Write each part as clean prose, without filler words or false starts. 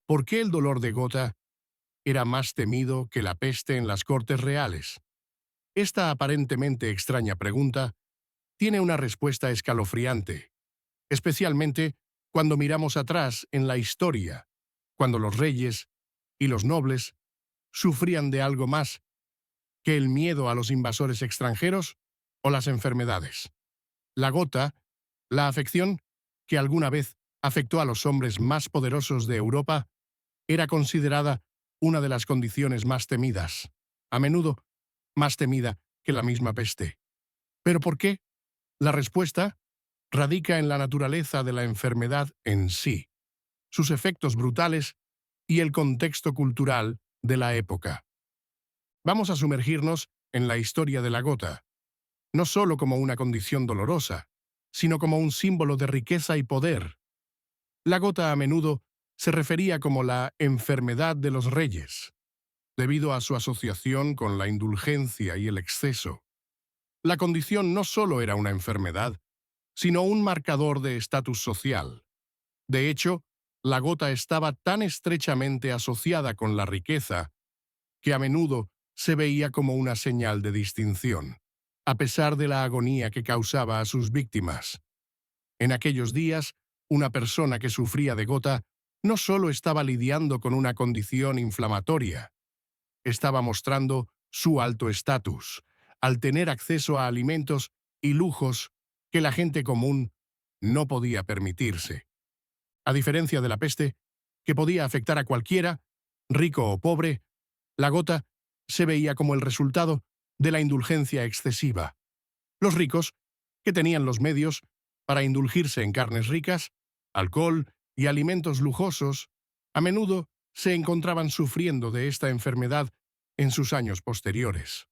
¿Por qué el dolor de gota era más temido que la peste en las cortes reales? Esta aparentemente extraña pregunta tiene una respuesta escalofriante, especialmente cuando miramos atrás en la historia, cuando los reyes y los nobles sufrían de algo más que el miedo a los invasores extranjeros o las enfermedades. La gota, la afección que alguna vez afectó a los hombres más poderosos de Europa, era considerada una de las condiciones más temidas, a menudo más temida que la misma peste. ¿Pero por qué? La respuesta radica en la naturaleza de la enfermedad en sí, sus efectos brutales y el contexto cultural de la época. Vamos a sumergirnos en la historia de la gota, no solo como una condición dolorosa, sino como un símbolo de riqueza y poder. La gota a menudo se refería como la enfermedad de los reyes, debido a su asociación con la indulgencia y el exceso. La condición no solo era una enfermedad, sino un marcador de estatus social. De hecho, la gota estaba tan estrechamente asociada con la riqueza que a menudo se veía como una señal de distinción, a pesar de la agonía que causaba a sus víctimas. En aquellos días, una persona que sufría de gota no solo estaba lidiando con una condición inflamatoria, estaba mostrando su alto estatus, al tener acceso a alimentos y lujos que la gente común no podía permitirse. A diferencia de la peste, que podía afectar a cualquiera, rico o pobre, la gota se veía como el resultado de la indulgencia excesiva. Los ricos, que tenían los medios para indulgirse en carnes ricas, alcohol y alimentos lujosos, a menudo se encontraban sufriendo de esta enfermedad en sus años posteriores.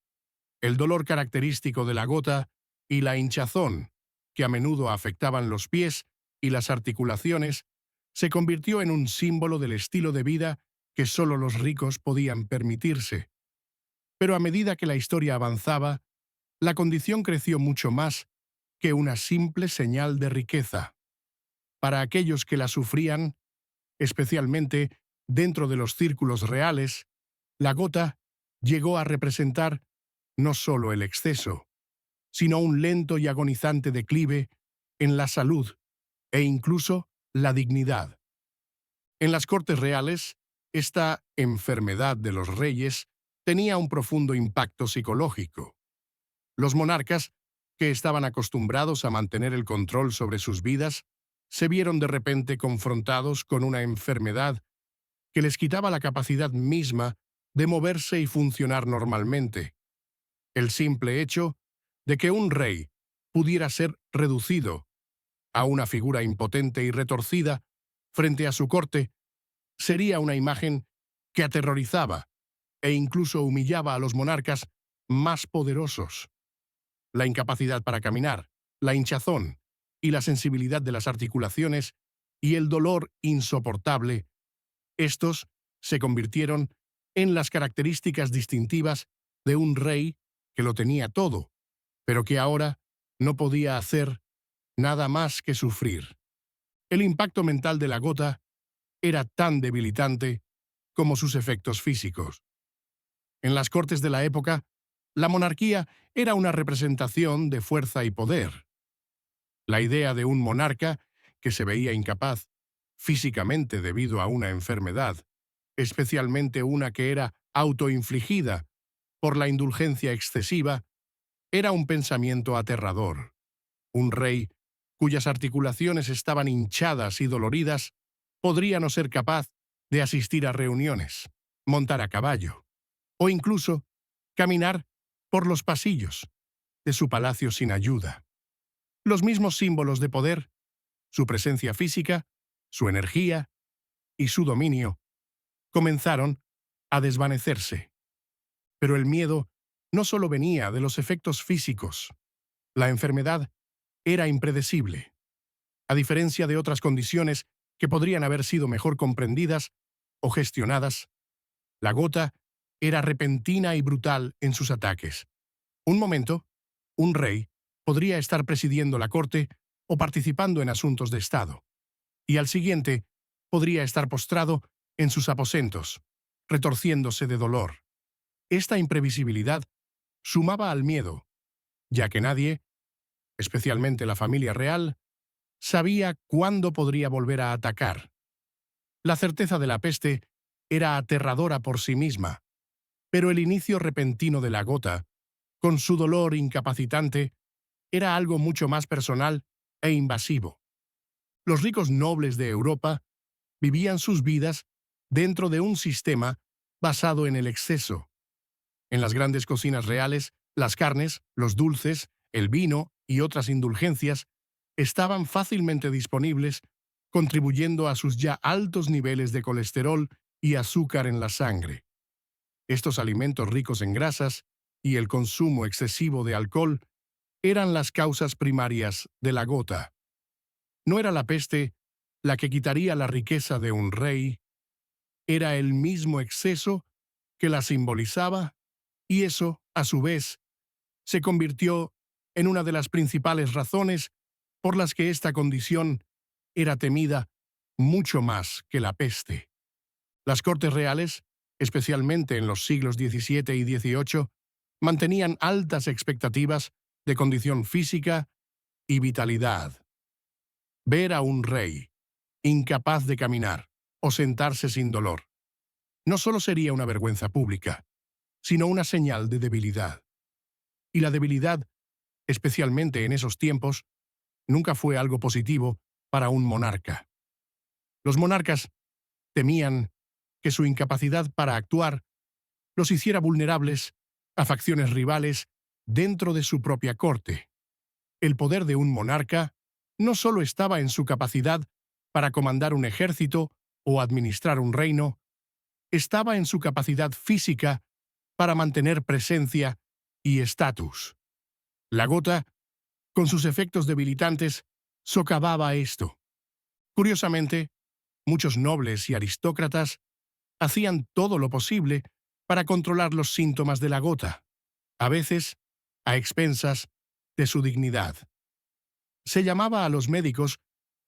El dolor característico de la gota y la hinchazón, que a menudo afectaban los pies y las articulaciones, se convirtió en un símbolo del estilo de vida que solo los ricos podían permitirse. Pero a medida que la historia avanzaba, la condición creció mucho más que una simple señal de riqueza. Para aquellos que la sufrían, especialmente dentro de los círculos reales, la gota llegó a representar no solo el exceso, sino un lento y agonizante declive en la salud e incluso la dignidad. En las cortes reales, esta enfermedad de los reyes tenía un profundo impacto psicológico. Los monarcas, que estaban acostumbrados a mantener el control sobre sus vidas, se vieron de repente confrontados con una enfermedad que les quitaba la capacidad misma de moverse y funcionar normalmente. El simple hecho de que un rey pudiera ser reducido a una figura impotente y retorcida frente a su corte sería una imagen que aterrorizaba e incluso humillaba a los monarcas más poderosos. La incapacidad para caminar, la hinchazón y la sensibilidad de las articulaciones y el dolor insoportable, estos se convirtieron en las características distintivas de un rey que lo tenía todo, pero que ahora no podía hacer nada más que sufrir. El impacto mental de la gota era tan debilitante como sus efectos físicos. En las cortes de la época, la monarquía era una representación de fuerza y poder. La idea de un monarca que se veía incapaz físicamente debido a una enfermedad, especialmente una que era autoinfligida por la indulgencia excesiva, era un pensamiento aterrador. Un rey cuyas articulaciones estaban hinchadas y doloridas podría no ser capaz de asistir a reuniones, montar a caballo o incluso caminar por los pasillos de su palacio sin ayuda. Los mismos símbolos de poder, su presencia física, su energía y su dominio, comenzaron a desvanecerse. Pero el miedo no solo venía de los efectos físicos. La enfermedad era impredecible. A diferencia de otras condiciones que podrían haber sido mejor comprendidas o gestionadas, la gota era repentina y brutal en sus ataques. Un momento, un rey podría estar presidiendo la corte o participando en asuntos de Estado, y al siguiente podría estar postrado en sus aposentos, retorciéndose de dolor. Esta imprevisibilidad sumaba al miedo, ya que nadie, especialmente la familia real, sabía cuándo podría volver a atacar. La certeza de la peste era aterradora por sí misma, pero el inicio repentino de la gota, con su dolor incapacitante, era algo mucho más personal e invasivo. Los ricos nobles de Europa vivían sus vidas dentro de un sistema basado en el exceso. En las grandes cocinas reales, las carnes, los dulces, el vino y otras indulgencias estaban fácilmente disponibles, contribuyendo a sus ya altos niveles de colesterol y azúcar en la sangre. Estos alimentos ricos en grasas y el consumo excesivo de alcohol eran las causas primarias de la gota. No era la peste la que quitaría la riqueza de un rey, era el mismo exceso que la simbolizaba, y eso, a su vez, se convirtió en una de las principales razones por las que esta condición era temida mucho más que la peste. Las cortes reales, especialmente en los siglos XVII y XVIII, mantenían altas expectativas de condición física y vitalidad. Ver a un rey, incapaz de caminar o sentarse sin dolor, no solo sería una vergüenza pública, sino una señal de debilidad. Y la debilidad, especialmente en esos tiempos, nunca fue algo positivo para un monarca. Los monarcas temían que su incapacidad para actuar los hiciera vulnerables a facciones rivales dentro de su propia corte. El poder de un monarca no solo estaba en su capacidad para comandar un ejército o administrar un reino, estaba en su capacidad física para mantener presencia y estatus. La gota, con sus efectos debilitantes, socavaba esto. Curiosamente, muchos nobles y aristócratas hacían todo lo posible para controlar los síntomas de la gota, a veces a expensas de su dignidad. Se llamaba a los médicos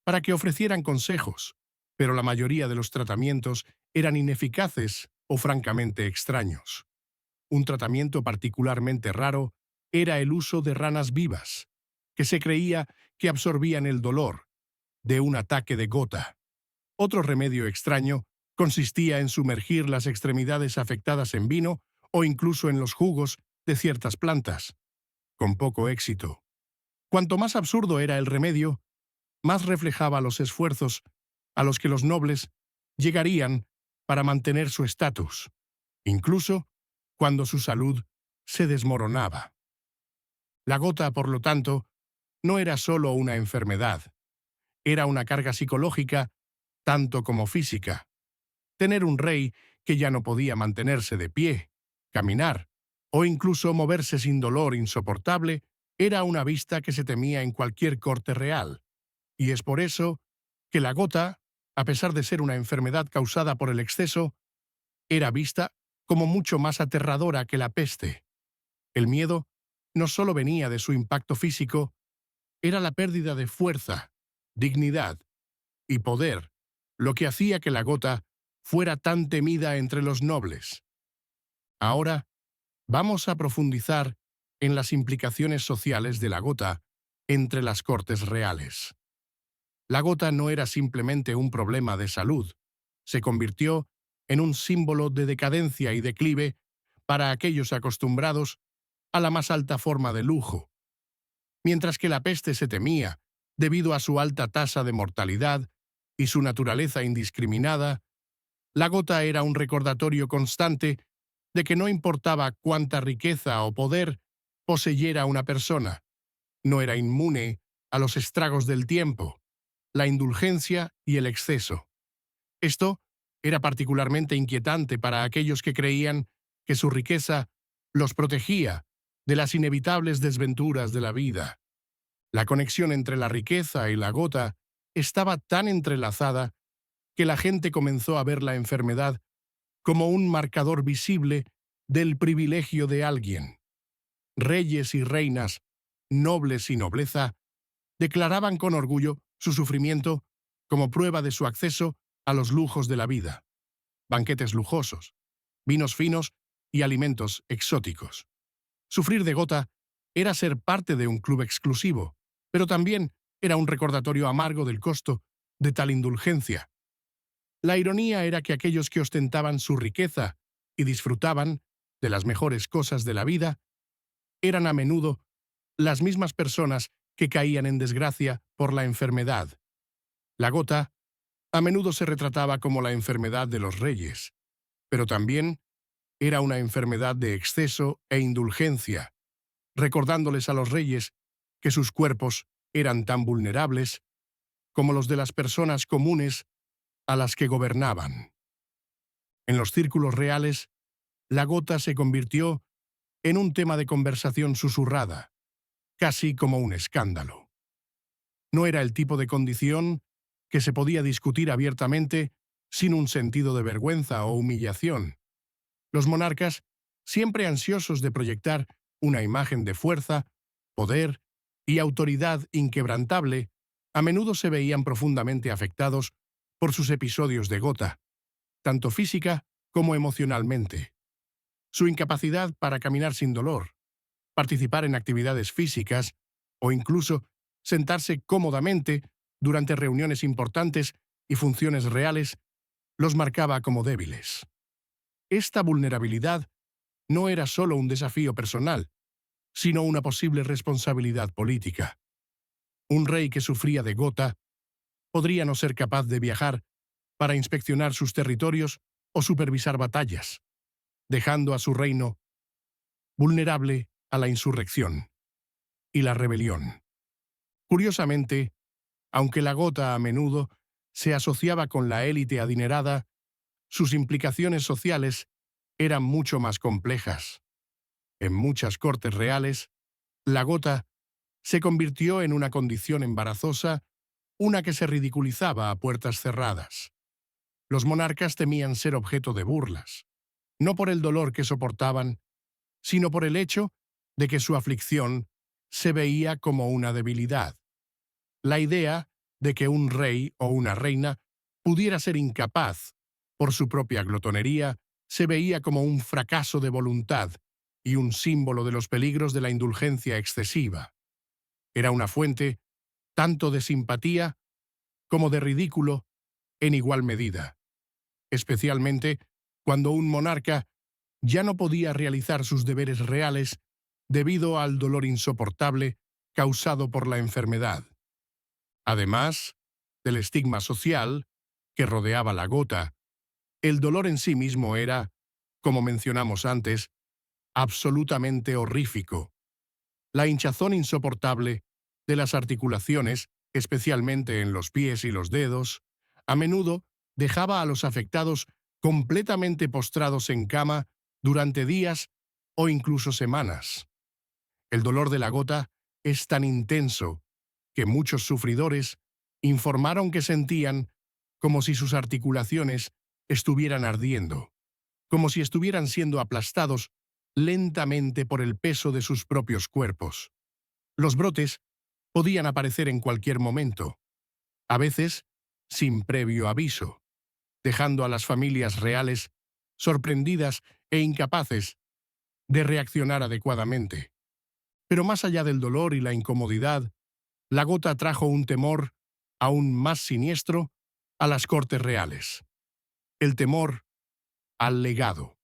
para que ofrecieran consejos, pero la mayoría de los tratamientos eran ineficaces o francamente extraños. Un tratamiento particularmente raro era el uso de ranas vivas, que se creía que absorbían el dolor de un ataque de gota. Otro remedio extraño consistía en sumergir las extremidades afectadas en vino o incluso en los jugos de ciertas plantas, con poco éxito. Cuanto más absurdo era el remedio, más reflejaba los esfuerzos a los que los nobles llegarían para mantener su estatus, incluso cuando su salud se desmoronaba. La gota, por lo tanto, no era solo una enfermedad, era una carga psicológica tanto como física. Tener un rey que ya no podía mantenerse de pie, caminar o incluso moverse sin dolor insoportable era una vista que se temía en cualquier corte real. Y es por eso que la gota, a pesar de ser una enfermedad causada por el exceso, era vista como mucho más aterradora que la peste. El miedo no solo venía de su impacto físico, era la pérdida de fuerza, dignidad y poder, lo que hacía que la gota fuera tan temida entre los nobles. Ahora, vamos a profundizar en las implicaciones sociales de la gota entre las cortes reales. La gota no era simplemente un problema de salud, se convirtió en un símbolo de decadencia y declive para aquellos acostumbrados a la más alta forma de lujo. Mientras que la peste se temía, debido a su alta tasa de mortalidad y su naturaleza indiscriminada, la gota era un recordatorio constante de que no importaba cuánta riqueza o poder poseyera una persona, no era inmune a los estragos del tiempo, la indulgencia y el exceso. Esto era particularmente inquietante para aquellos que creían que su riqueza los protegía de las inevitables desventuras de la vida. La conexión entre la riqueza y la gota estaba tan entrelazada que la gente comenzó a ver la enfermedad como un marcador visible del privilegio de alguien. Reyes y reinas, nobles y nobleza, declaraban con orgullo su sufrimiento como prueba de su acceso a los lujos de la vida. banquetes lujosos, vinos finos y alimentos exóticos. Sufrir de gota era ser parte de un club exclusivo, pero también era un recordatorio amargo del costo de tal indulgencia. La ironía era que aquellos que ostentaban su riqueza y disfrutaban de las mejores cosas de la vida eran a menudo las mismas personas que caían en desgracia por la enfermedad. La gota a menudo se retrataba como la enfermedad de los reyes, pero también era una enfermedad de exceso e indulgencia, recordándoles a los reyes que sus cuerpos eran tan vulnerables como los de las personas comunes a las que gobernaban. En los círculos reales, la gota se convirtió en un tema de conversación susurrada, casi como un escándalo. No era el tipo de condición que se podía discutir abiertamente sin un sentido de vergüenza o humillación. Los monarcas, siempre ansiosos de proyectar una imagen de fuerza, poder y autoridad inquebrantable, a menudo se veían profundamente afectados por sus episodios de gota, tanto física como emocionalmente. Su incapacidad para caminar sin dolor, participar en actividades físicas o incluso sentarse cómodamente durante reuniones importantes y funciones reales los marcaba como débiles. Esta vulnerabilidad no era solo un desafío personal, sino una posible responsabilidad política. Un rey que sufría de gota podría no ser capaz de viajar para inspeccionar sus territorios o supervisar batallas, dejando a su reino vulnerable a la insurrección y la rebelión. Curiosamente, aunque la gota a menudo se asociaba con la élite adinerada, sus implicaciones sociales eran mucho más complejas. En muchas cortes reales, la gota se convirtió en una condición embarazosa, una que se ridiculizaba a puertas cerradas. Los monarcas temían ser objeto de burlas, no por el dolor que soportaban, sino por el hecho de que su aflicción se veía como una debilidad. La idea de que un rey o una reina pudiera ser incapaz por su propia glotonería se veía como un fracaso de voluntad y un símbolo de los peligros de la indulgencia excesiva. Era una fuente tanto de simpatía como de ridículo en igual medida, especialmente cuando un monarca ya no podía realizar sus deberes reales debido al dolor insoportable causado por la enfermedad. Además del estigma social que rodeaba la gota, el dolor en sí mismo era, como mencionamos antes, absolutamente horrífico. La hinchazón insoportable de las articulaciones, especialmente en los pies y los dedos, a menudo dejaba a los afectados completamente postrados en cama durante días o incluso semanas. El dolor de la gota es tan intenso que muchos sufridores informaron que sentían como si sus articulaciones estuvieran ardiendo, como si estuvieran siendo aplastados lentamente por el peso de sus propios cuerpos. Los brotes podían aparecer en cualquier momento, a veces sin previo aviso, dejando a las familias reales sorprendidas e incapaces de reaccionar adecuadamente. Pero más allá del dolor y la incomodidad, la gota trajo un temor aún más siniestro a las cortes reales. El temor al legado.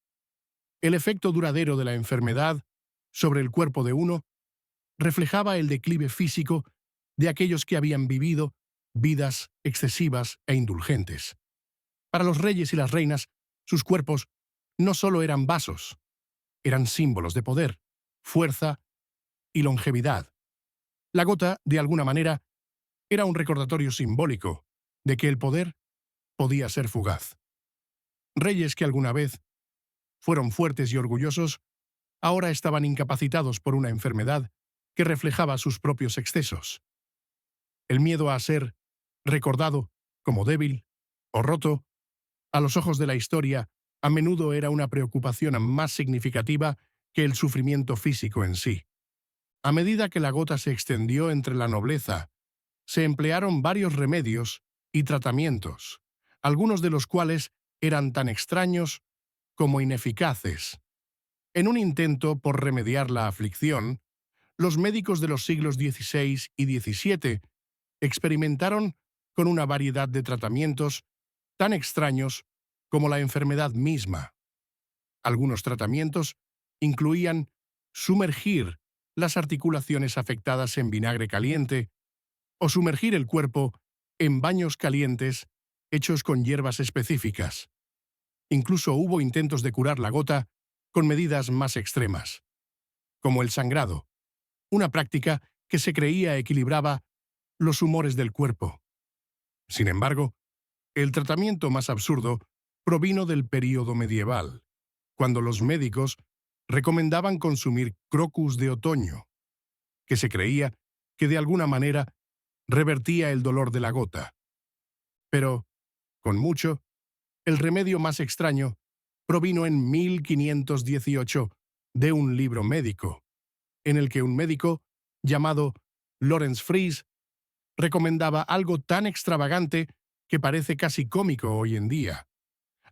El efecto duradero de la enfermedad sobre el cuerpo de uno reflejaba el declive físico de aquellos que habían vivido vidas excesivas e indulgentes. Para los reyes y las reinas, sus cuerpos no solo eran vasos, eran símbolos de poder, fuerza y longevidad. La gota, de alguna manera, era un recordatorio simbólico de que el poder podía ser fugaz. Reyes que alguna vez fueron fuertes y orgullosos, ahora estaban incapacitados por una enfermedad que reflejaba sus propios excesos. El miedo a ser recordado como débil o roto, a los ojos de la historia, a menudo era una preocupación más significativa que el sufrimiento físico en sí. A medida que la gota se extendió entre la nobleza, se emplearon varios remedios y tratamientos, algunos de los cuales eran tan extraños como ineficaces. En un intento por remediar la aflicción, los médicos de los siglos XVI y XVII experimentaron con una variedad de tratamientos tan extraños como la enfermedad misma. Algunos tratamientos incluían sumergir las articulaciones afectadas en vinagre caliente o sumergir el cuerpo en baños calientes hechos con hierbas específicas. Incluso hubo intentos de curar la gota con medidas más extremas, como el sangrado, una práctica que se creía equilibraba los humores del cuerpo. Sin embargo, el tratamiento más absurdo provino del período medieval, cuando los médicos recomendaban consumir crocus de otoño, que se creía que de alguna manera revertía el dolor de la gota. Pero, con mucho, el remedio más extraño provino en 1518 de un libro médico, en el que un médico llamado Lorenz Fries recomendaba algo tan extravagante que parece casi cómico hoy en día: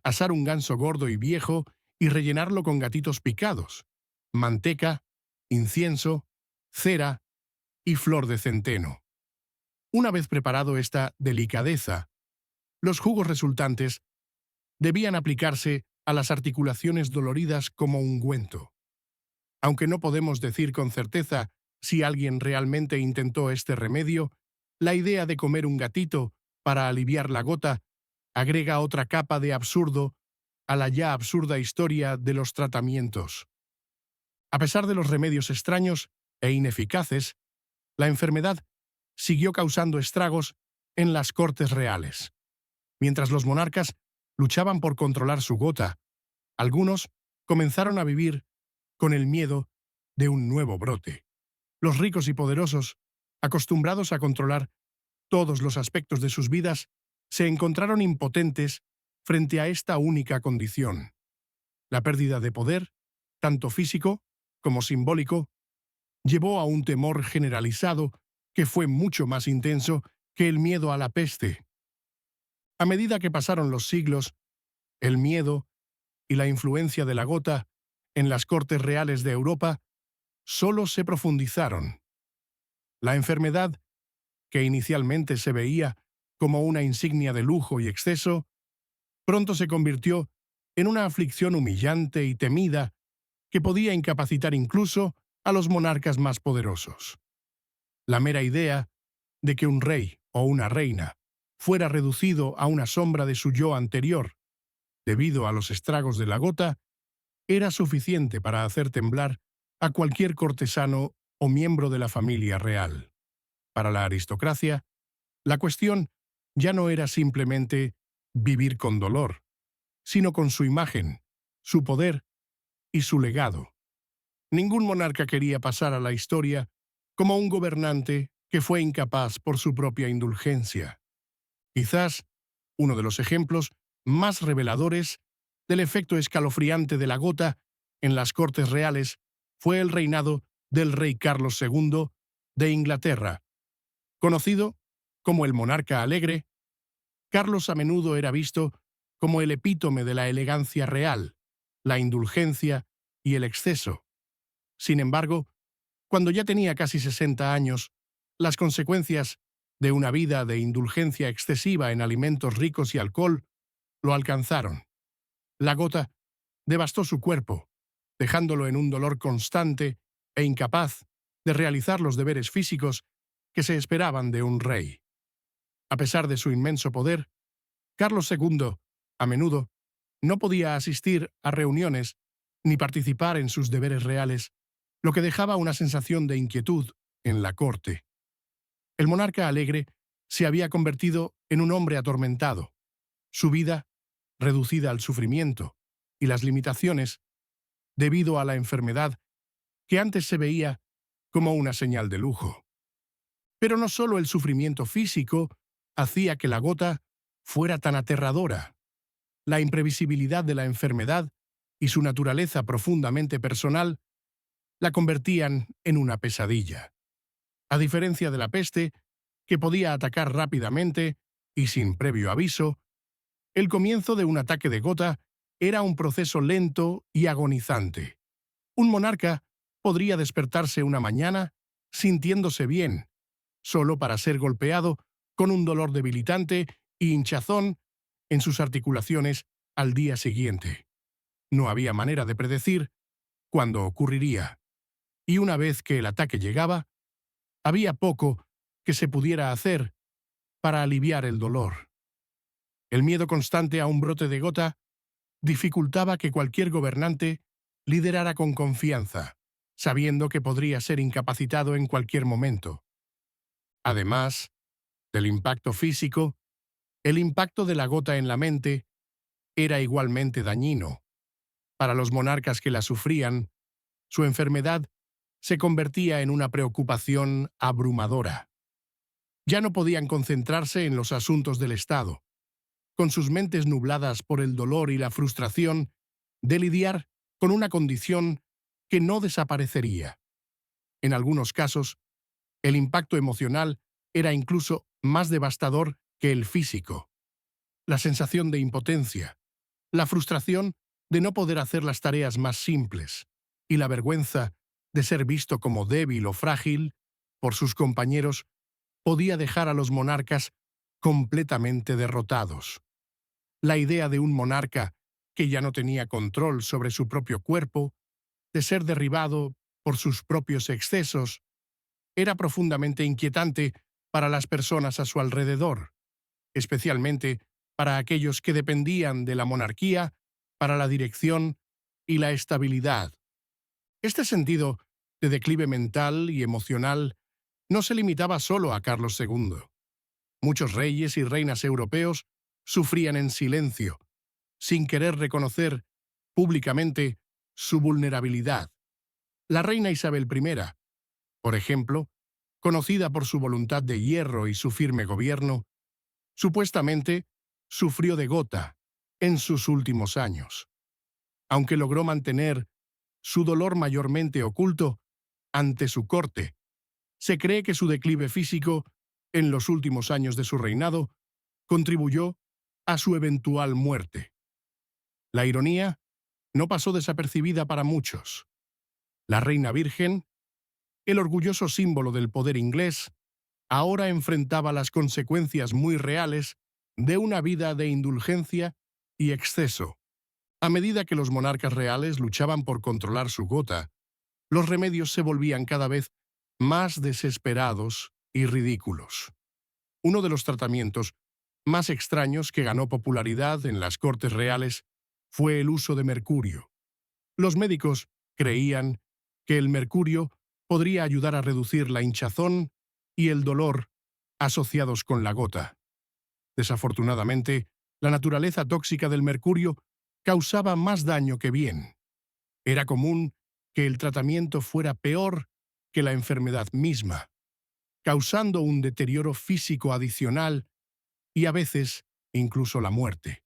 asar un ganso gordo y viejo y rellenarlo con gatitos picados, manteca, incienso, cera y flor de centeno. Una vez preparado esta delicadeza, los jugos resultantes debían aplicarse a las articulaciones doloridas como ungüento. Aunque no podemos decir con certeza si alguien realmente intentó este remedio, la idea de comer un gatito para aliviar la gota agrega otra capa de absurdo a la ya absurda historia de los tratamientos. A pesar de los remedios extraños e ineficaces, la enfermedad siguió causando estragos en las cortes reales. Mientras los monarcas luchaban por controlar su gota, algunos comenzaron a vivir con el miedo de un nuevo brote. Los ricos y poderosos, acostumbrados a controlar todos los aspectos de sus vidas, se encontraron impotentes frente a esta única condición. La pérdida de poder, tanto físico como simbólico, llevó a un temor generalizado que fue mucho más intenso que el miedo a la peste. A medida que pasaron los siglos, el miedo y la influencia de la gota en las cortes reales de Europa solo se profundizaron. La enfermedad, que inicialmente se veía como una insignia de lujo y exceso, pronto se convirtió en una aflicción humillante y temida que podía incapacitar incluso a los monarcas más poderosos. La mera idea de que un rey o una reina fuera reducido a una sombra de su yo anterior, debido a los estragos de la gota, era suficiente para hacer temblar a cualquier cortesano o miembro de la familia real. Para la aristocracia, la cuestión ya no era simplemente vivir con dolor, sino con su imagen, su poder y su legado. Ningún monarca quería pasar a la historia como un gobernante que fue incapaz por su propia indulgencia. Quizás uno de los ejemplos más reveladores del efecto escalofriante de la gota en las cortes reales fue el reinado del rey Carlos II de Inglaterra. Conocido como el monarca alegre, Carlos a menudo era visto como el epítome de la elegancia real, la indulgencia y el exceso. Sin embargo, cuando ya tenía casi 60 años, las consecuencias de una vida de indulgencia excesiva en alimentos ricos y alcohol lo alcanzaron. La gota devastó su cuerpo, dejándolo en un dolor constante e incapaz de realizar los deberes físicos que se esperaban de un rey. A pesar de su inmenso poder, Carlos II, a menudo, no podía asistir a reuniones ni participar en sus deberes reales, lo que dejaba una sensación de inquietud en la corte. El monarca alegre se había convertido en un hombre atormentado. Su vida, reducida al sufrimiento y las limitaciones, debido a la enfermedad que antes se veía como una señal de lujo. Pero no solo el sufrimiento físico hacía que la gota fuera tan aterradora. La imprevisibilidad de la enfermedad y su naturaleza profundamente personal la convertían en una pesadilla. A diferencia de la peste, que podía atacar rápidamente y sin previo aviso, El comienzo de un ataque de gota era un proceso lento y agonizante. Un monarca podría despertarse una mañana sintiéndose bien, solo para ser golpeado con un dolor debilitante y hinchazón en sus articulaciones al día siguiente. No había manera de predecir cuándo ocurriría, y una vez que el ataque llegaba, había poco que se pudiera hacer para aliviar el dolor. El miedo constante a un brote de gota dificultaba que cualquier gobernante liderara con confianza, sabiendo que podría ser incapacitado en cualquier momento. Además del impacto físico, el impacto de la gota en la mente era igualmente dañino. Para los monarcas que la sufrían, su enfermedad se convertía en una preocupación abrumadora. Ya no podían concentrarse en los asuntos del Estado, con sus mentes nubladas por el dolor y la frustración de lidiar con una condición que no desaparecería. En algunos casos, el impacto emocional era incluso más devastador que el físico. La sensación de impotencia, la frustración de no poder hacer las tareas más simples y la vergüenza de ser visto como débil o frágil por sus compañeros podía dejar a los monarcas completamente derrotados. La idea de un monarca que ya no tenía control sobre su propio cuerpo, de ser derribado por sus propios excesos, era profundamente inquietante para las personas a su alrededor, especialmente para aquellos que dependían de la monarquía para la dirección y la estabilidad. Este sentido de declive mental y emocional no se limitaba solo a Carlos II. Muchos reyes y reinas europeos sufrían en silencio, sin querer reconocer públicamente su vulnerabilidad. La reina Isabel I, por ejemplo, conocida por su voluntad de hierro y su firme gobierno, supuestamente sufrió de gota en sus últimos años. Aunque logró mantener su dolor mayormente oculto ante su corte, se cree que su declive físico en los últimos años de su reinado contribuyó a su eventual muerte. La ironía no pasó desapercibida para muchos. La reina virgen, el orgulloso símbolo del poder inglés, ahora enfrentaba las consecuencias muy reales de una vida de indulgencia y exceso. A medida que los monarcas reales luchaban por controlar su gota, los remedios se volvían cada vez más desesperados y ridículos. Uno de los tratamientos más extraños que ganó popularidad en las cortes reales fue el uso de mercurio. Los médicos creían que el mercurio podría ayudar a reducir la hinchazón y el dolor asociados con la gota. Desafortunadamente, la naturaleza tóxica del mercurio causaba más daño que bien. Era común que el tratamiento fuera peor que la enfermedad misma, causando un deterioro físico adicional y a veces incluso la muerte.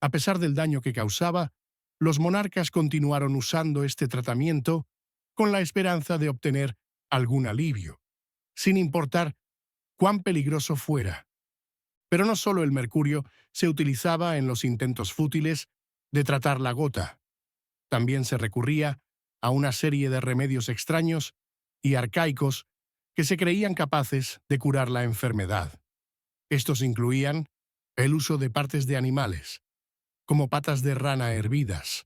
A pesar del daño que causaba, los monarcas continuaron usando este tratamiento con la esperanza de obtener algún alivio, sin importar cuán peligroso fuera. Pero no solo el mercurio se utilizaba en los intentos fútiles de tratar la gota. También se recurría a una serie de remedios extraños y arcaicos que se creían capaces de curar la enfermedad. Estos incluían el uso de partes de animales, como patas de rana hervidas,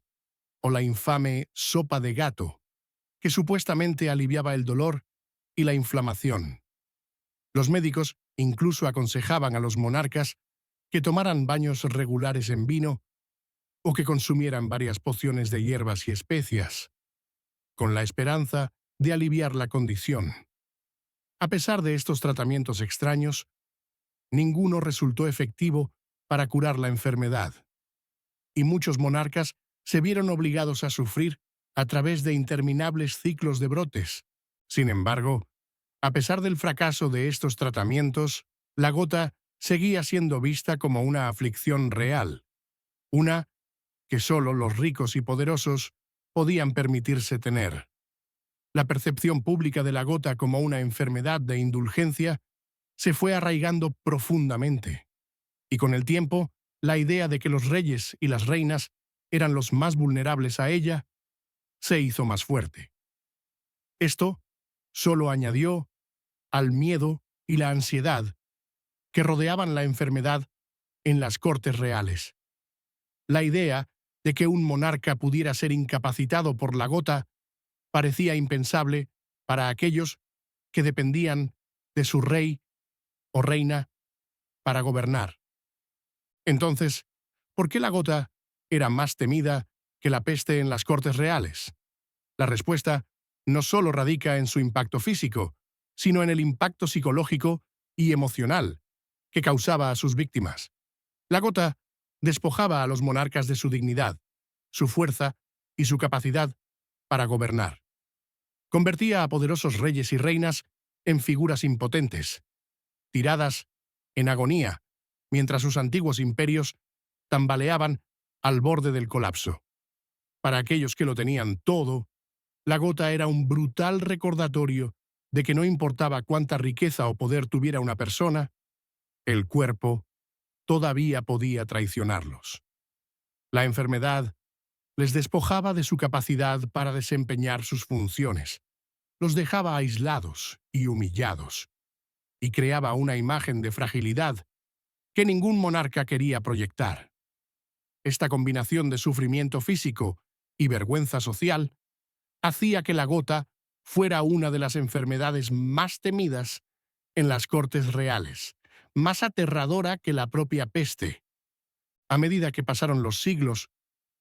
o la infame sopa de gato, que supuestamente aliviaba el dolor y la inflamación. Los médicos incluso aconsejaban a los monarcas que tomaran baños regulares en vino o que consumieran varias pociones de hierbas y especias, con la esperanza de aliviar la condición. A pesar de estos tratamientos extraños, ninguno resultó efectivo para curar la enfermedad, y muchos monarcas se vieron obligados a sufrir a través de interminables ciclos de brotes. Sin embargo, a pesar del fracaso de estos tratamientos, la gota seguía siendo vista como una aflicción real, una que solo los ricos y poderosos podían permitirse tener. La percepción pública de la gota como una enfermedad de indulgencia se fue arraigando profundamente, y con el tiempo, la idea de que los reyes y las reinas eran los más vulnerables a ella se hizo más fuerte. Esto solo añadió al miedo y la ansiedad que rodeaban la enfermedad en las cortes reales. La idea de que un monarca pudiera ser incapacitado por la gota parecía impensable para aquellos que dependían de su rey o reina para gobernar. Entonces, ¿por qué la gota era más temida que la peste en las cortes reales? La respuesta no solo radica en su impacto físico, sino en el impacto psicológico y emocional que causaba a sus víctimas. La gota despojaba a los monarcas de su dignidad, su fuerza y su capacidad para gobernar. Convertía a poderosos reyes y reinas en figuras impotentes, tiradas en agonía, mientras sus antiguos imperios tambaleaban al borde del colapso. Para aquellos que lo tenían todo, la gota era un brutal recordatorio de que no importaba cuánta riqueza o poder tuviera una persona, el cuerpo todavía podía traicionarlos. La enfermedad les despojaba de su capacidad para desempeñar sus funciones, los dejaba aislados y humillados, y creaba una imagen de fragilidad que ningún monarca quería proyectar. Esta combinación de sufrimiento físico y vergüenza social hacía que la gota fuera una de las enfermedades más temidas en las cortes reales, más aterradora que la propia peste. A medida que pasaron los siglos,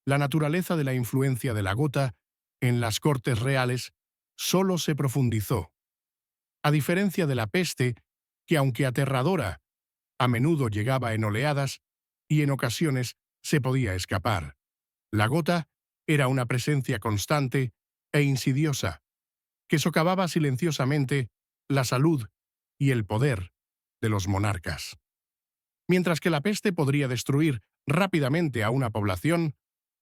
la naturaleza de la influencia de la gota en las cortes reales solo se profundizó. A diferencia de la peste, que aunque aterradora, a menudo llegaba en oleadas y en ocasiones se podía escapar. La gota era una presencia constante e insidiosa, que socavaba silenciosamente la salud y el poder de los monarcas. Mientras que la peste podría destruir rápidamente a una población,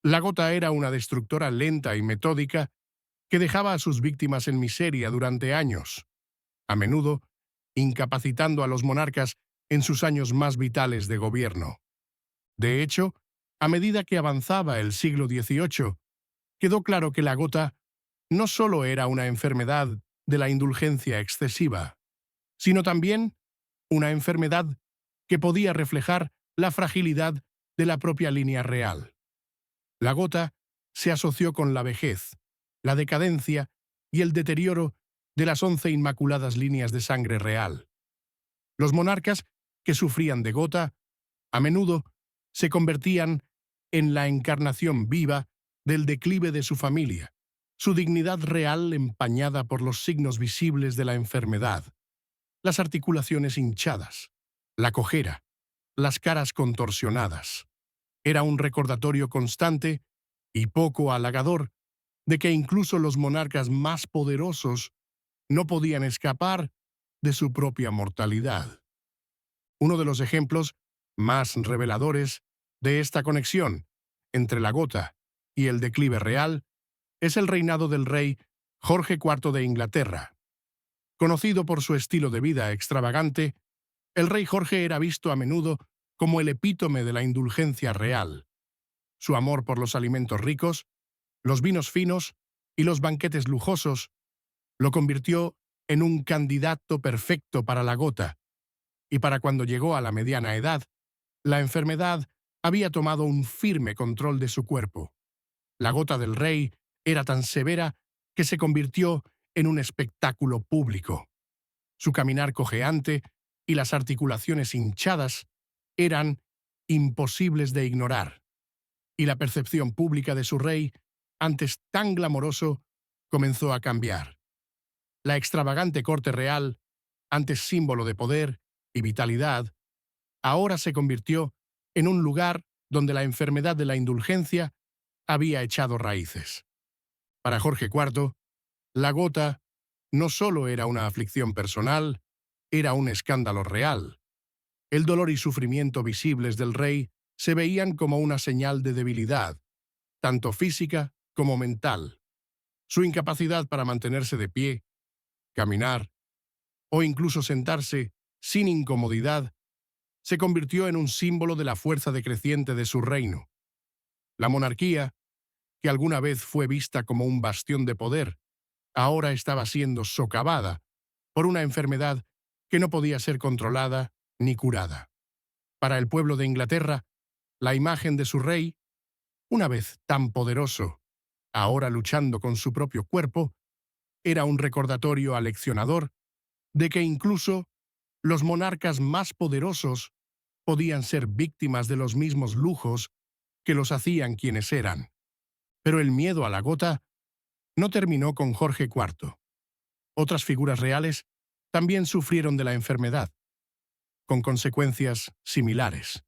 la gota era una destructora lenta y metódica que dejaba a sus víctimas en miseria durante años, a menudo incapacitando a los monarcas en sus años más vitales de gobierno. De hecho, a medida que avanzaba el siglo XVIII, quedó claro que la gota no solo era una enfermedad de la indulgencia excesiva, sino también una enfermedad que podía reflejar la fragilidad de la propia línea real. La gota se asoció con la vejez, la decadencia y el deterioro de las 11 inmaculadas líneas de sangre real. Los monarcas que sufrían de gota, a menudo, se convertían en la encarnación viva del declive de su familia, su dignidad real empañada por los signos visibles de la enfermedad, las articulaciones hinchadas, la cojera, las caras contorsionadas. Era un recordatorio constante y poco halagador de que incluso los monarcas más poderosos no podían escapar de su propia mortalidad. Uno de los ejemplos más reveladores de esta conexión entre la gota y el declive real es el reinado del rey Jorge IV de Inglaterra. Conocido por su estilo de vida extravagante, el rey Jorge era visto a menudo como el epítome de la indulgencia real. Su amor por los alimentos ricos, los vinos finos y los banquetes lujosos lo convirtió en un candidato perfecto para la gota, y para cuando llegó a la mediana edad, la enfermedad había tomado un firme control de su cuerpo. La gota del rey era tan severa que se convirtió en un espectáculo público. Su caminar cojeante y las articulaciones hinchadas eran imposibles de ignorar, y la percepción pública de su rey, antes tan glamoroso, comenzó a cambiar. La extravagante corte real, antes símbolo de poder y vitalidad, ahora se convirtió en un lugar donde la enfermedad de la indulgencia había echado raíces. Para Jorge IV, la gota no solo era una aflicción personal, era un escándalo real. El dolor y sufrimiento visibles del rey se veían como una señal de debilidad, tanto física como mental. Su incapacidad para mantenerse de pie, caminar o incluso sentarse sin incomodidad se convirtió en un símbolo de la fuerza decreciente de su reino. La monarquía, que alguna vez fue vista como un bastión de poder, ahora estaba siendo socavada por una enfermedad que no podía ser controlada ni curada. Para el pueblo de Inglaterra, la imagen de su rey, una vez tan poderoso, ahora luchando con su propio cuerpo, era un recordatorio aleccionador de que incluso los monarcas más poderosos podían ser víctimas de los mismos lujos que los hacían quienes eran. Pero el miedo a la gota no terminó con Jorge IV. Otras figuras reales también sufrieron de la enfermedad, con consecuencias similares.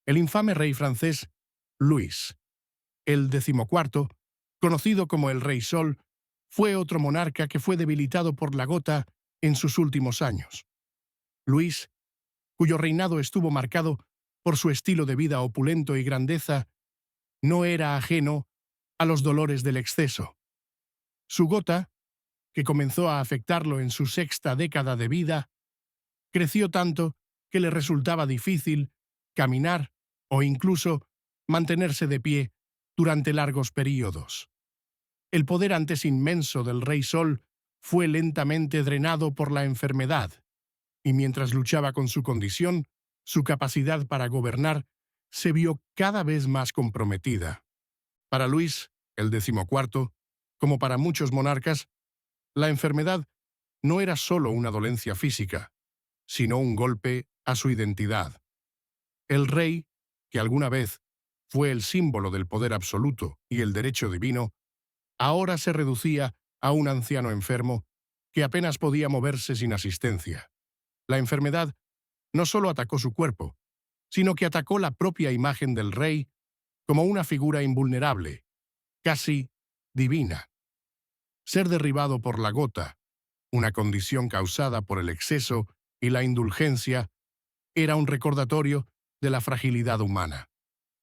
El infame rey francés Luis, el XIV, conocido como el Rey Sol, fue otro monarca que fue debilitado por la gota en sus últimos años. Luis, cuyo reinado estuvo marcado por su estilo de vida opulento y grandeza, no era ajeno a los dolores del exceso. Su gota, que comenzó a afectarlo en su sexta década de vida, creció tanto que le resultaba difícil caminar o incluso mantenerse de pie durante largos períodos. El poder antes inmenso del Rey Sol fue lentamente drenado por la enfermedad, y mientras luchaba con su condición, su capacidad para gobernar se vio cada vez más comprometida. Para Luis, el XIV, como para muchos monarcas, la enfermedad no era solo una dolencia física, sino un golpe a su identidad. El rey, que alguna vez fue el símbolo del poder absoluto y el derecho divino, ahora se reducía a un anciano enfermo que apenas podía moverse sin asistencia. La enfermedad no solo atacó su cuerpo, sino que atacó la propia imagen del rey como una figura invulnerable, casi divina. Ser derribado por la gota, una condición causada por el exceso y la indulgencia, era un recordatorio de la fragilidad humana.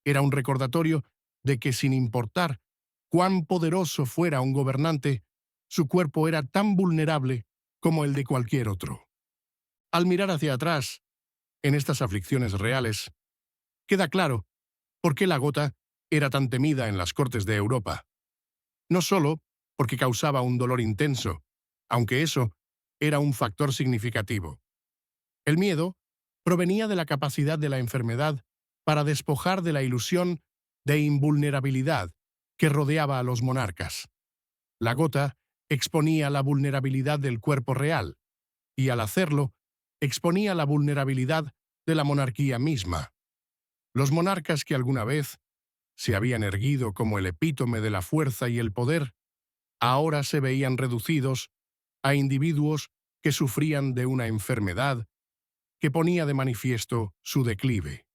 Era un recordatorio de que sin importar cuán poderoso fuera un gobernante, su cuerpo era tan vulnerable como el de cualquier otro. Al mirar hacia atrás, en estas aflicciones reales, queda claro por qué la gota era tan temida en las cortes de Europa. No solo porque causaba un dolor intenso, aunque eso era un factor significativo. El miedo provenía de la capacidad de la enfermedad para despojar de la ilusión de invulnerabilidad que rodeaba a los monarcas. La gota exponía la vulnerabilidad del cuerpo real, y al hacerlo, exponía la vulnerabilidad de la monarquía misma. Los monarcas que alguna vez se habían erguido como el epítome de la fuerza y el poder, ahora se veían reducidos a individuos que sufrían de una enfermedad que ponía de manifiesto su declive.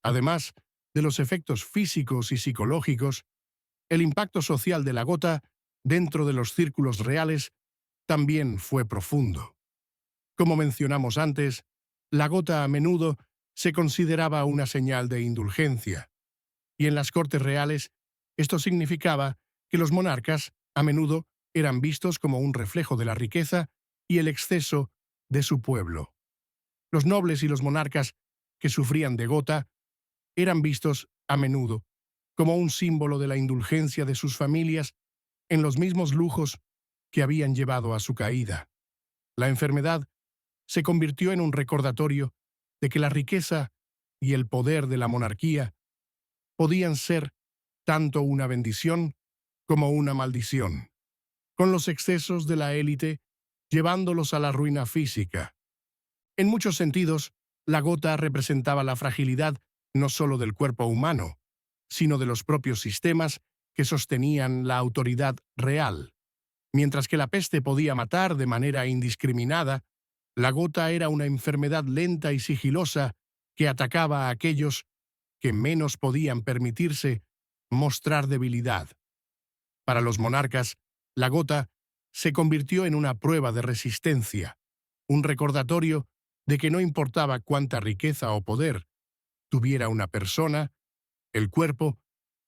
Además de los efectos físicos y psicológicos, el impacto social de la gota dentro de los círculos reales también fue profundo. Como mencionamos antes, la gota a menudo se consideraba una señal de indulgencia, y en las cortes reales esto significaba que los monarcas a menudo eran vistos como un reflejo de la riqueza y el exceso de su pueblo. Los nobles y los monarcas que sufrían de gota eran vistos a menudo como un símbolo de la indulgencia de sus familias en los mismos lujos que habían llevado a su caída. La enfermedad se convirtió en un recordatorio de que la riqueza y el poder de la monarquía podían ser tanto una bendición como una maldición, con los excesos de la élite llevándolos a la ruina física. En muchos sentidos, la gota representaba la fragilidad no solo del cuerpo humano, sino de los propios sistemas que sostenían la autoridad real. Mientras que la peste podía matar de manera indiscriminada, la gota era una enfermedad lenta y sigilosa que atacaba a aquellos que menos podían permitirse mostrar debilidad. Para los monarcas, la gota se convirtió en una prueba de resistencia, un recordatorio de que no importaba cuánta riqueza o poder tuviera una persona, el cuerpo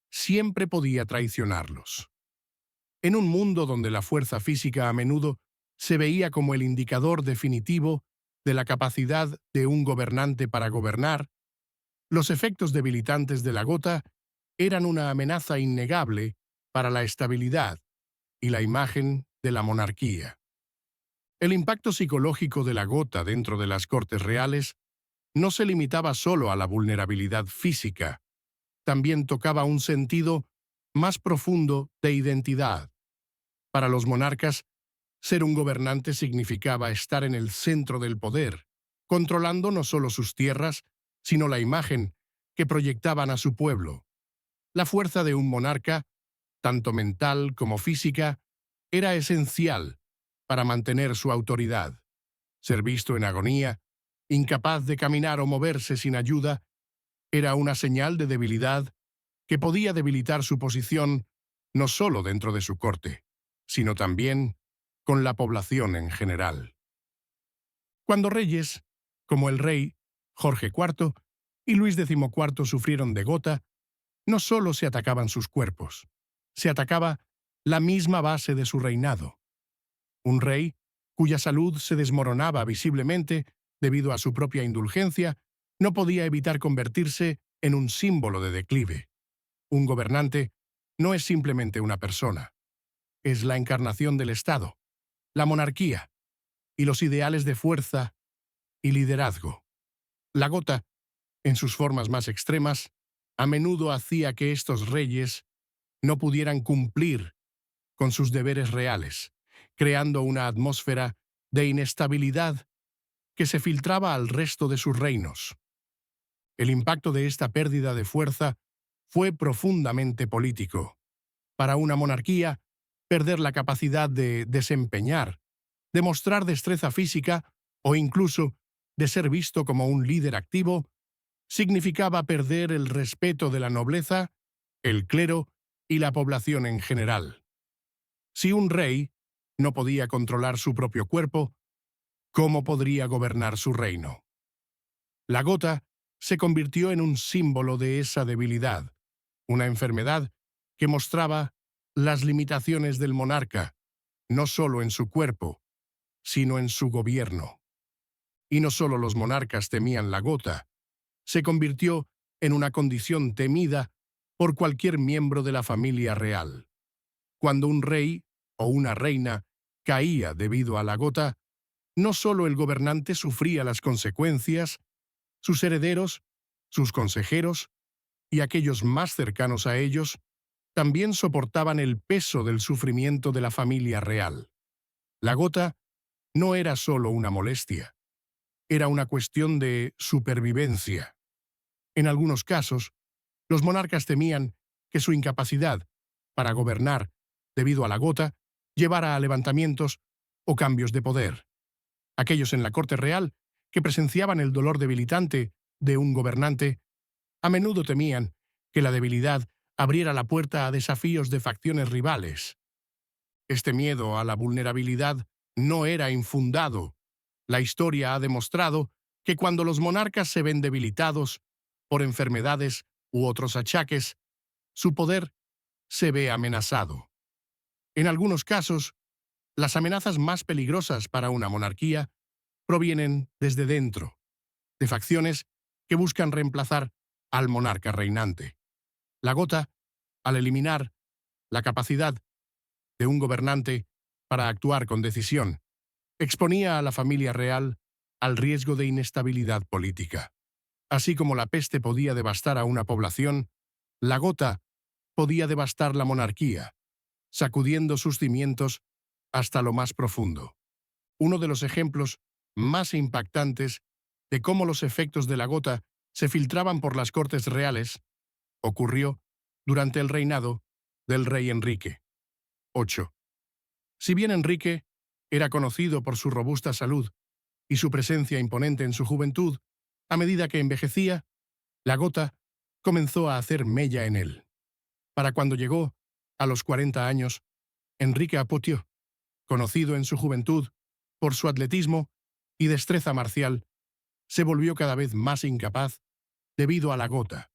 siempre podía traicionarlos. En un mundo donde la fuerza física a menudo se veía como el indicador definitivo de la capacidad de un gobernante para gobernar, los efectos debilitantes de la gota eran una amenaza innegable para la estabilidad y la imagen de la monarquía. El impacto psicológico de la gota dentro de las Cortes Reales no se limitaba solo a la vulnerabilidad física, también tocaba un sentido más profundo de identidad. Para los monarcas, ser un gobernante significaba estar en el centro del poder, controlando no solo sus tierras, sino la imagen que proyectaban a su pueblo. La fuerza de un monarca, tanto mental como física, era esencial para mantener su autoridad. Ser visto en agonía, incapaz de caminar o moverse sin ayuda, era una señal de debilidad que podía debilitar su posición no solo dentro de su corte, sino también con la población en general. Cuando reyes, como el rey Jorge IV y Luis XIV sufrieron de gota, no solo se atacaban sus cuerpos, se atacaba la misma base de su reinado. Un rey cuya salud se desmoronaba visiblemente debido a su propia indulgencia no podía evitar convertirse en un símbolo de declive. Un gobernante no es simplemente una persona, es la encarnación del Estado, la monarquía y los ideales de fuerza y liderazgo. La gota, en sus formas más extremas, a menudo hacía que estos reyes no pudieran cumplir con sus deberes reales, creando una atmósfera de inestabilidad que se filtraba al resto de sus reinos. El impacto de esta pérdida de fuerza fue profundamente político. Para una monarquía, perder la capacidad de desempeñar, de mostrar destreza física o incluso de ser visto como un líder activo, significaba perder el respeto de la nobleza, el clero y la población en general. Si un rey no podía controlar su propio cuerpo, ¿cómo podría gobernar su reino? La gota se convirtió en un símbolo de esa debilidad, una enfermedad que mostraba las limitaciones del monarca, no solo en su cuerpo, sino en su gobierno. Y no solo los monarcas temían la gota, se convirtió en una condición temida por cualquier miembro de la familia real. Cuando un rey o una reina caía debido a la gota, no solo el gobernante sufría las consecuencias, sus herederos, sus consejeros y aquellos más cercanos a ellos también soportaban el peso del sufrimiento de la familia real. La gota no era solo una molestia, era una cuestión de supervivencia. En algunos casos, los monarcas temían que su incapacidad para gobernar debido a la gota llevara a levantamientos o cambios de poder. Aquellos en la corte real que presenciaban el dolor debilitante de un gobernante a menudo temían que la debilidad abriera la puerta a desafíos de facciones rivales. Este miedo a la vulnerabilidad no era infundado. La historia ha demostrado que cuando los monarcas se ven debilitados por enfermedades u otros achaques, su poder se ve amenazado. En algunos casos, las amenazas más peligrosas para una monarquía provienen desde dentro, de facciones que buscan reemplazar al monarca reinante. La gota, al eliminar la capacidad de un gobernante para actuar con decisión, exponía a la familia real al riesgo de inestabilidad política. Así como la peste podía devastar a una población, la gota podía devastar la monarquía, sacudiendo sus cimientos hasta lo más profundo. Uno de los ejemplos más impactantes de cómo los efectos de la gota se filtraban por las cortes reales ocurrió durante el reinado del rey Enrique VIII. Si bien Enrique era conocido por su robusta salud y su presencia imponente en su juventud, a medida que envejecía, la gota comenzó a hacer mella en él. Para cuando llegó a los 40 años, Enrique Apotio, conocido en su juventud por su atletismo y destreza marcial, se volvió cada vez más incapaz debido a la gota.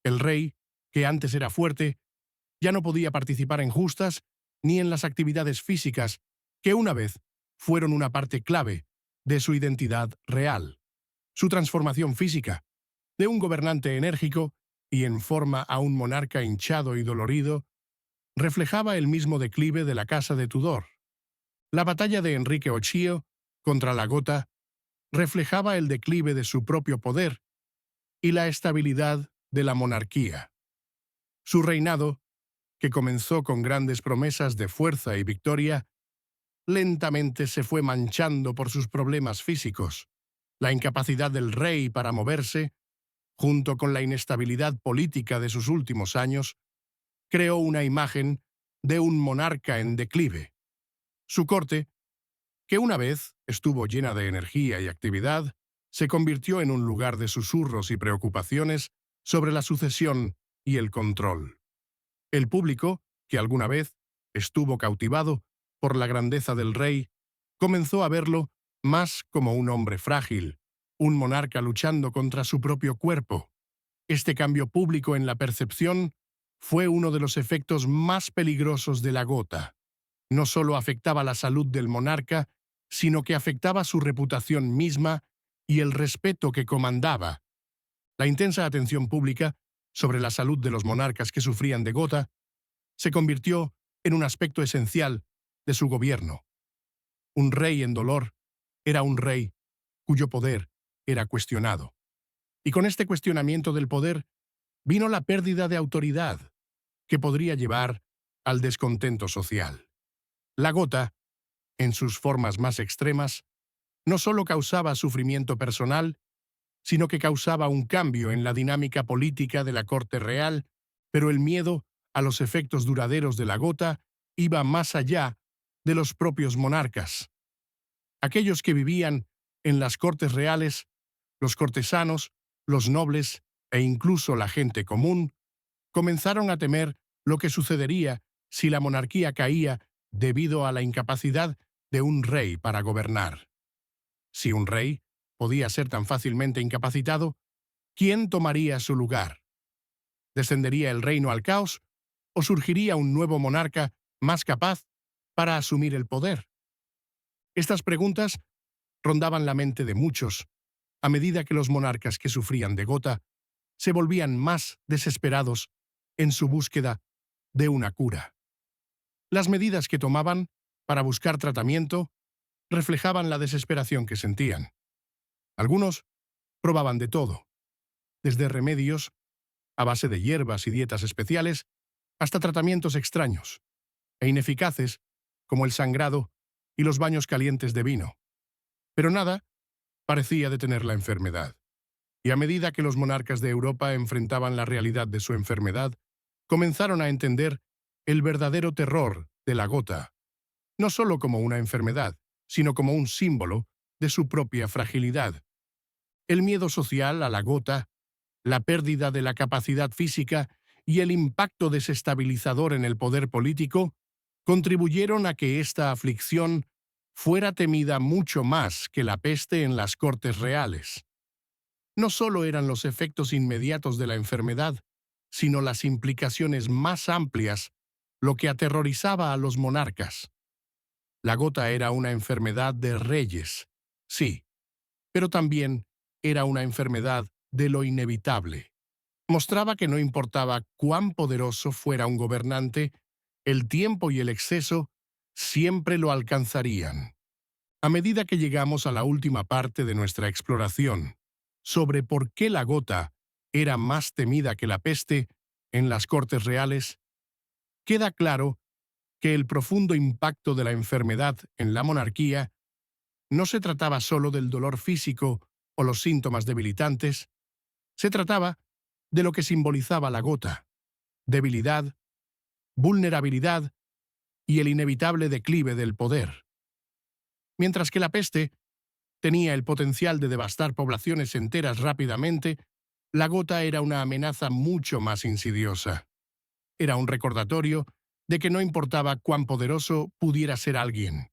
El rey, que antes era fuerte, ya no podía participar en justas ni en las actividades físicas que una vez fueron una parte clave de su identidad real. Su transformación física, de un gobernante enérgico y en forma a un monarca hinchado y dolorido, reflejaba el mismo declive de la casa de Tudor. La batalla de Enrique VIII contra la Gotha reflejaba el declive de su propio poder y la estabilidad de la monarquía. Su reinado, que comenzó con grandes promesas de fuerza y victoria, lentamente se fue manchando por sus problemas físicos. La incapacidad del rey para moverse, junto con la inestabilidad política de sus últimos años, creó una imagen de un monarca en declive. Su corte, que una vez estuvo llena de energía y actividad, se convirtió en un lugar de susurros y preocupaciones sobre la sucesión y el control. El público, que alguna vez estuvo cautivado por la grandeza del rey, comenzó a verlo más como un hombre frágil, un monarca luchando contra su propio cuerpo. Este cambio público en la percepción fue uno de los efectos más peligrosos de la Gotha. No solo afectaba la salud del monarca, sino que afectaba su reputación misma y el respeto que comandaba. La intensa atención pública sobre la salud de los monarcas que sufrían de Gotha se convirtió en un aspecto esencial de su gobierno. Un rey en dolor era un rey cuyo poder era cuestionado. Y con este cuestionamiento del poder vino la pérdida de autoridad, que podría llevar al descontento social. La Gotha, en sus formas más extremas, no solo causaba sufrimiento personal, sino que causaba un cambio en la dinámica política de la corte real, pero el miedo a los efectos duraderos de la Gotha iba más allá de los propios monarcas. Aquellos que vivían en las cortes reales, los cortesanos, los nobles e incluso la gente común, comenzaron a temer lo que sucedería si la monarquía caía debido a la incapacidad de un rey para gobernar. Si un rey podía ser tan fácilmente incapacitado, ¿quién tomaría su lugar? ¿Descendería el reino al caos o surgiría un nuevo monarca más capaz para asumir el poder? Estas preguntas rondaban la mente de muchos a medida que los monarcas que sufrían de Gotha se volvían más desesperados en su búsqueda de una cura. Las medidas que tomaban para buscar tratamiento reflejaban la desesperación que sentían. Algunos probaban de todo, desde remedios a base de hierbas y dietas especiales hasta tratamientos extraños e ineficaces como el sangrado y los baños calientes de vino. Pero nada parecía detener la enfermedad. Y a medida que los monarcas de Europa enfrentaban la realidad de su enfermedad, comenzaron a entender el verdadero terror de la Gotha, no solo como una enfermedad, sino como un símbolo de su propia fragilidad. El miedo social a la Gotha, la pérdida de la capacidad física y el impacto desestabilizador en el poder político contribuyeron a que esta aflicción fuera temida mucho más que la peste en las cortes reales. No solo eran los efectos inmediatos de la enfermedad, sino las implicaciones más amplias lo que aterrorizaba a los monarcas. La Gotha era una enfermedad de reyes, sí, pero también era una enfermedad de lo inevitable. Mostraba que no importaba cuán poderoso fuera un gobernante, el tiempo y el exceso siempre lo alcanzarían. A medida que llegamos a la última parte de nuestra exploración sobre por qué la Gotha era más temida que la peste en las cortes reales, queda claro que el profundo impacto de la enfermedad en la monarquía no se trataba solo del dolor físico o los síntomas debilitantes, se trataba de lo que simbolizaba la Gotha: debilidad, vulnerabilidad y el inevitable declive del poder. Mientras que la peste tenía el potencial de devastar poblaciones enteras rápidamente, la Gotha era una amenaza mucho más insidiosa. Era un recordatorio de que no importaba cuán poderoso pudiera ser alguien.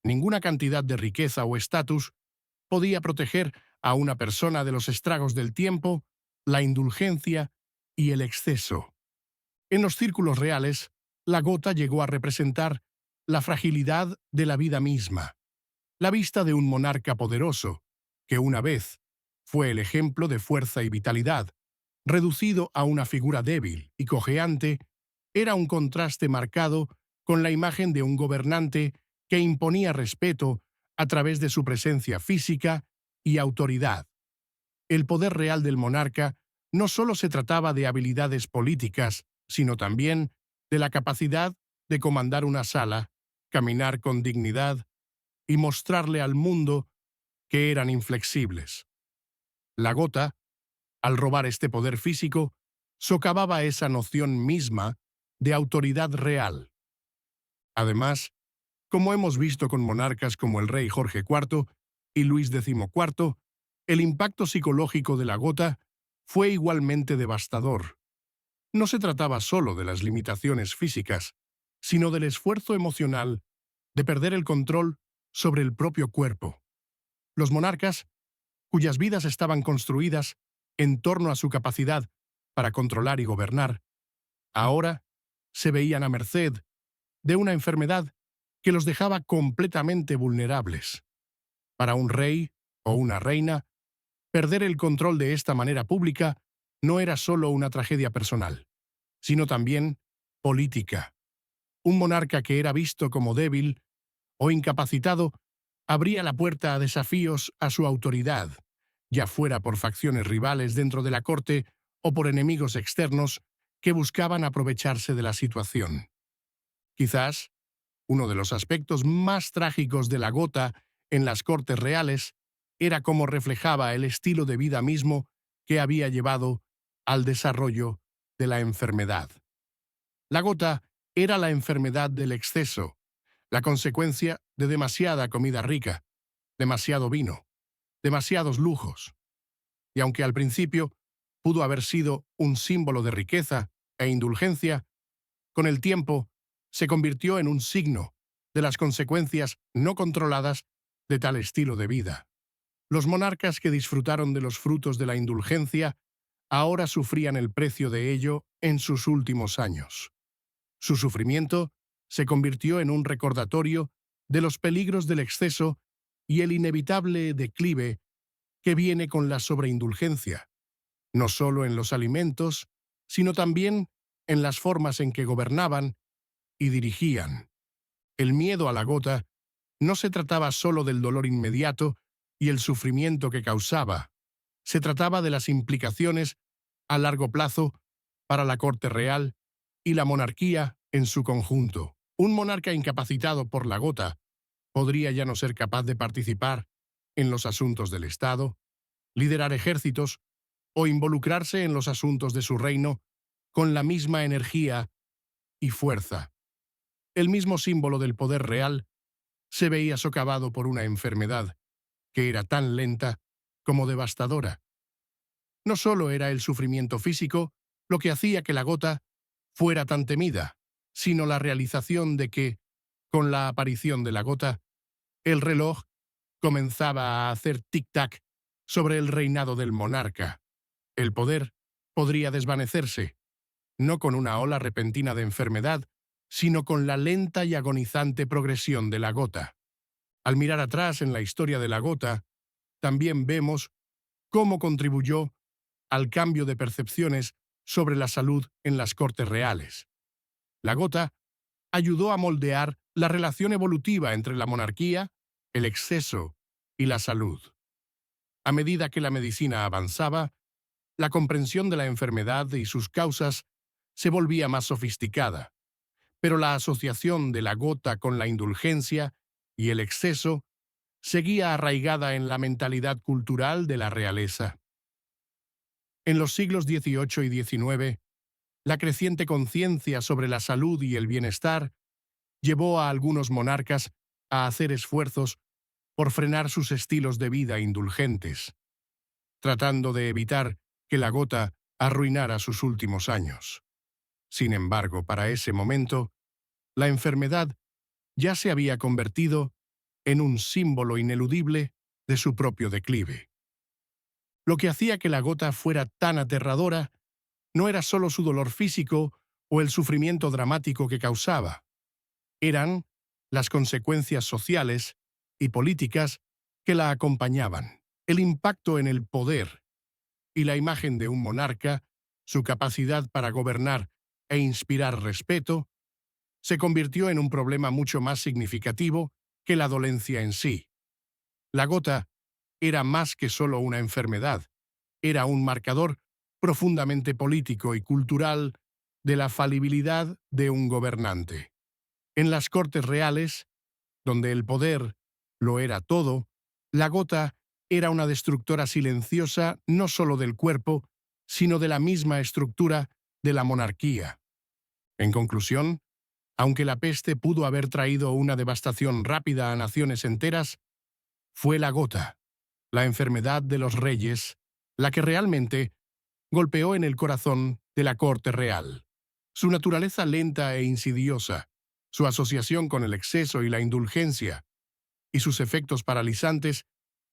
Ninguna cantidad de riqueza o estatus podía proteger a una persona de los estragos del tiempo, la indulgencia y el exceso. En los círculos reales, la Gotha llegó a representar la fragilidad de la vida misma. la vista de un monarca poderoso, que una vez fue el ejemplo de fuerza y vitalidad, reducido a una figura débil y cojeante, era un contraste marcado con la imagen de un gobernante que imponía respeto a través de su presencia física y autoridad. El poder real del monarca no solo se trataba de habilidades políticas, sino también de la capacidad de comandar una sala, caminar con dignidad y mostrarle al mundo que eran inflexibles. La gota, al robar este poder físico, socavaba esa noción misma de autoridad real. Además, como hemos visto con monarcas como el rey Jorge IV y Luis XIV, el impacto psicológico de la gota fue igualmente devastador. No se trataba solo de las limitaciones físicas, sino del esfuerzo emocional de perder el control sobre el propio cuerpo. Los monarcas, cuyas vidas estaban construidas en torno a su capacidad para controlar y gobernar, ahora se veían a merced de una enfermedad que los dejaba completamente vulnerables. Para un rey o una reina, perder el control de esta manera pública no era solo una tragedia personal, sino también política. Un monarca que era visto como débil o incapacitado abría la puerta a desafíos a su autoridad, ya fuera por facciones rivales dentro de la corte o por enemigos externos que buscaban aprovecharse de la situación. Quizás uno de los aspectos más trágicos de la gota en las cortes reales era cómo reflejaba el estilo de vida mismo que había llevado al desarrollo de la enfermedad. La gota era la enfermedad del exceso, la consecuencia de demasiada comida rica, demasiado vino, demasiados lujos. Y aunque al principio pudo haber sido un símbolo de riqueza e indulgencia, con el tiempo se convirtió en un signo de las consecuencias no controladas de tal estilo de vida. Los monarcas que disfrutaron de los frutos de la indulgencia ahora sufrían el precio de ello en sus últimos años. Su sufrimiento se convirtió en un recordatorio de los peligros del exceso y el inevitable declive que viene con la sobreindulgencia, no solo en los alimentos, sino también en las formas en que gobernaban y dirigían. El miedo a la gota no se trataba solo del dolor inmediato y el sufrimiento que causaba, se trataba de las implicaciones a largo plazo para la corte real y la monarquía en su conjunto. Un monarca incapacitado por la gota podría ya no ser capaz de participar en los asuntos del Estado, liderar ejércitos o involucrarse en los asuntos de su reino con la misma energía y fuerza. El mismo símbolo del poder real se veía socavado por una enfermedad que era tan lenta como devastadora. No solo era el sufrimiento físico lo que hacía que la gota fuera tan temida, sino la realización de que, con la aparición de la gota, el reloj comenzaba a hacer tic-tac sobre el reinado del monarca. El poder podría desvanecerse, no con una ola repentina de enfermedad, sino con la lenta y agonizante progresión de la gota. Al mirar atrás en la historia de la gota, también vemos cómo contribuyó al cambio de percepciones sobre la salud en las cortes reales. La gota ayudó a moldear la relación evolutiva entre la monarquía, el exceso y la salud. A medida que la medicina avanzaba, la comprensión de la enfermedad y sus causas se volvía más sofisticada, pero la asociación de la gota con la indulgencia y el exceso seguía arraigada en la mentalidad cultural de la realeza. En los siglos XVIII y XIX, la creciente conciencia sobre la salud y el bienestar llevó a algunos monarcas a hacer esfuerzos por frenar sus estilos de vida indulgentes, tratando de evitar que la gota arruinara sus últimos años. Sin embargo, para ese momento, la enfermedad ya se había convertido en un símbolo ineludible de su propio declive. Lo que hacía que la gota fuera tan aterradora no era solo su dolor físico o el sufrimiento dramático que causaba, eran las consecuencias sociales y políticas que la acompañaban. El impacto en el poder y la imagen de un monarca, su capacidad para gobernar e inspirar respeto, se convirtió en un problema mucho más significativo que la dolencia en sí. La gota era más que solo una enfermedad, era un marcador profundamente político y cultural de la falibilidad de un gobernante. En las cortes reales, donde el poder lo era todo, la gota era una destructora silenciosa no solo del cuerpo, sino de la misma estructura de la monarquía. En conclusión, aunque la peste pudo haber traído una devastación rápida a naciones enteras, fue la gota, la enfermedad de los reyes, la que realmente golpeó en el corazón de la corte real. Su naturaleza lenta e insidiosa, su asociación con el exceso y la indulgencia, y sus efectos paralizantes,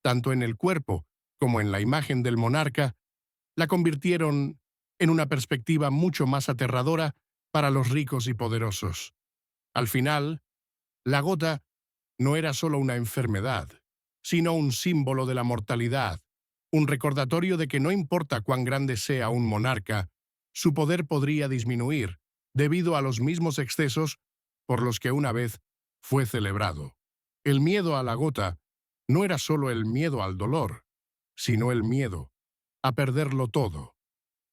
tanto en el cuerpo como en la imagen del monarca, la convirtieron en una perspectiva mucho más aterradora para los ricos y poderosos. Al final, la gota no era solo una enfermedad, sino un símbolo de la mortalidad, un recordatorio de que no importa cuán grande sea un monarca, su poder podría disminuir debido a los mismos excesos por los que una vez fue celebrado. El miedo a la gota no era solo el miedo al dolor, sino el miedo a perderlo todo,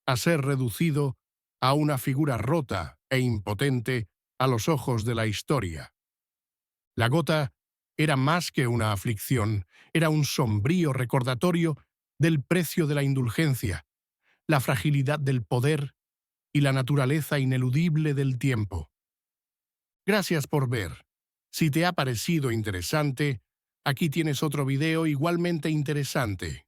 a ser reducido a una figura rota e impotente a los ojos de la historia. La gota era más que una aflicción, era un sombrío recordatorio del precio de la indulgencia, la fragilidad del poder y la naturaleza ineludible del tiempo. Gracias por ver. Si te ha parecido interesante, aquí tienes otro video igualmente interesante.